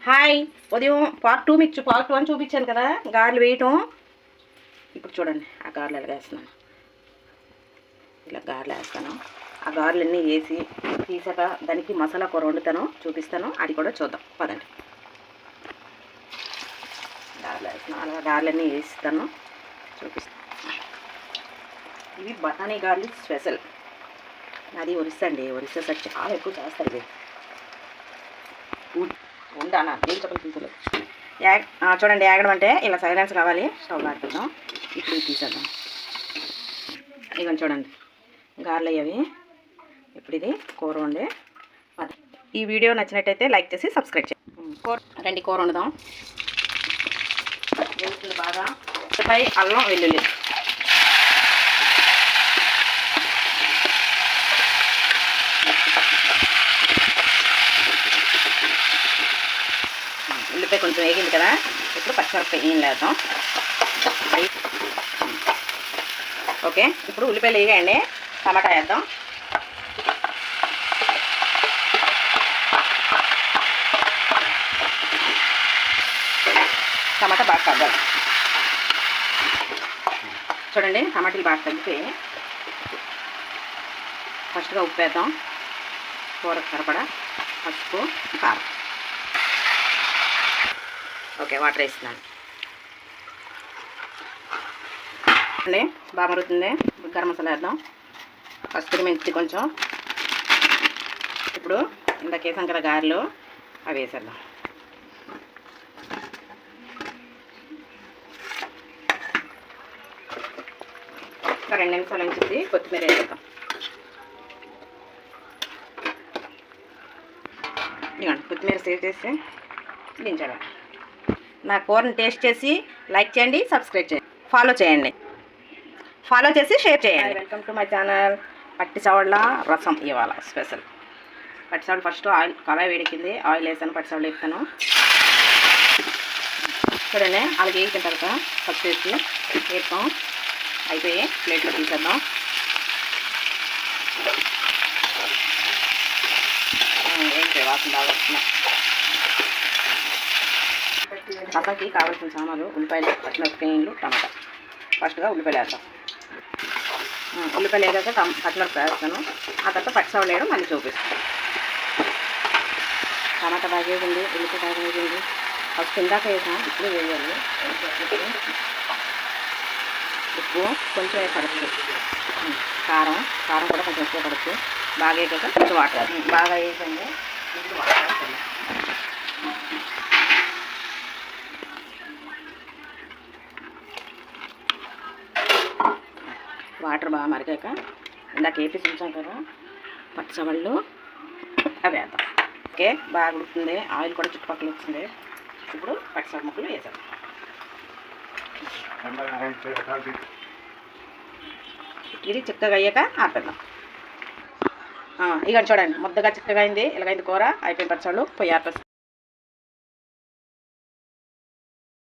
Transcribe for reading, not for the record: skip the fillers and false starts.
Hi, ఉదయం part 2 మీకు part 1 చూపించాను కదా గారెలు వేయటం. ఇప్పుడు చూడండి ఆ గారెలు ఎలా వేస్తున్నాను. ఇలా గారెలు వేస్తాను. ఆ గారెలన్నీ వేసి తీసాక దానికి మసాలా కూర వండుతాను, చూపిస్తాను. అది కూడా చూద్దాం పదండి. గారెలు వేస్తాను, అలా గారెలన్నీ వేస్తాను, చూపిస్తాను. ఇవి బఠానీ గారెలు స్పెషల్. అది ఒరిస్సా అండి. ఒరిస్సా సైడ్ చాలా ఎక్కువ చేస్తారు ఇది. ఉండానా ఏం చెప్పలు తీసుకోలేదు. చూడండి, ఏగడం అంటే ఇలా సైలెన్స్ కావాలి. స్టవ్ ఆడుతున్నాం. ఇప్పుడు తీసేద్దాం. ఇవన్నీ చూడండి గారెలు అయ్యేవి. ఇప్పుడు ఇది కూర వండి. ఈ వీడియో నచ్చినట్టయితే లైక్ చేసి సబ్స్క్రైబ్ చేయండి. రండి కూర వండుదాం. వెళ్తుంది బాగా. పై అల్లం వెల్లుల్లి ఉల్లిపాయ కొంచెం వేగింది కదా. ఇప్పుడు పచ్చిమిరపకాయ ఏం లేద్దాం. ఓకే, ఇప్పుడు ఉల్లిపాయలు వేయండి. టమాటా వేద్దాం. టమాటా బాగా తగ్గాలి. చూడండి టమాటాలు బాగా తగ్గిపోయి ఫస్ట్గా ఉప్పు వేద్దాం. కూరకు సరిపడా పసుపు, కారం. ఓకే, వాటర్ వేస్తున్నాను అండి. బాగా మరుగుతుంది. గరం మసాలా వేద్దాం. కస్తూరి మెంతి కొంచెం. ఇప్పుడు ఇందాక వేసాం కదా గారెలు, అవి వేసేద్దాం. ఒక 2 నిమిషాలు ఉంచి కొత్తిమీర వేసేద్దాం. ఇదిగోండి కొత్తిమీర సేవ్ చేసి దించడం. నా కూరని టేస్ట్ చేసి లైక్ చేయండి, సబ్స్క్రైబ్ చేయండి, ఫాలో చేసి షేర్ చేయండి. Welcome to my channel. పట్టి సవళ్ళ రసం ఇవాళ స్పెషల్. పట్టి సవళ్ళు ఫస్ట్ ఆయిల్ కళాయి వేడికింది, ఆయిల్ వేసాను, పట్టి సవళ్ళు వేస్తాను. చూడండి అలాగే వేసిన తర్వాత ఫస్ట్ వేసి వేస్తాం. అయిపోయి ప్లేట్లో తీసేద్దాం. ఏంటి వాసన బాగా వస్తున్నాయి. రసంకి కావాల్సిన సామాన్లు ఉల్లిపాయలు, పచ్చిమిరపకాయలు, టమాటా. ఫస్ట్గా ఉల్లిపాయలు వేస్తాం. ఉల్లిపాయలు వేసాక పచ్చిమిరపకాయ వేస్తాను. ఆ తర్వాత పచ్చిసవళ్ళు వేయడం మళ్ళీ చూపిస్తాను. టమాటా బాగా వేసింది, ఉల్లిపాయ బాగా వేసింది. ఫస్ట్ ఇందాక వేసాం, ఇప్పుడు వేయాలి. ఉప్పు కొంచెం వేసడచ్చు. కారం కూడా కొంచెం ఎక్కువ పడచ్చు. బాగా వేసాక కొంచెం వాటర్ బాగా వేసండి. ఇప్పుడు వాటర్ వేస్తాను. వాటర్ బాగా మరిగాక ఇందాక వేపేసి ఉంచాం కదా పచ్చిసవళ్ళు, అవి వేద్దాం. ఓకే, బాగా ఉడుకుతుంది. ఆయిల్ కూడా చుట్టుపక్కల వచ్చింది. ఇప్పుడు పచ్చిసవళ్ళ ముక్కలు వేసాం. ఇది చిక్కగా అయ్యాక ఆపేద్దాం. ఇక చూడండి ముద్దగా చిక్కగా అయింది. ఇలాగైంది కూర. అయిపోయిన పచ్చిసవళ్ళు పొయ్యి ఆపేస్తాం.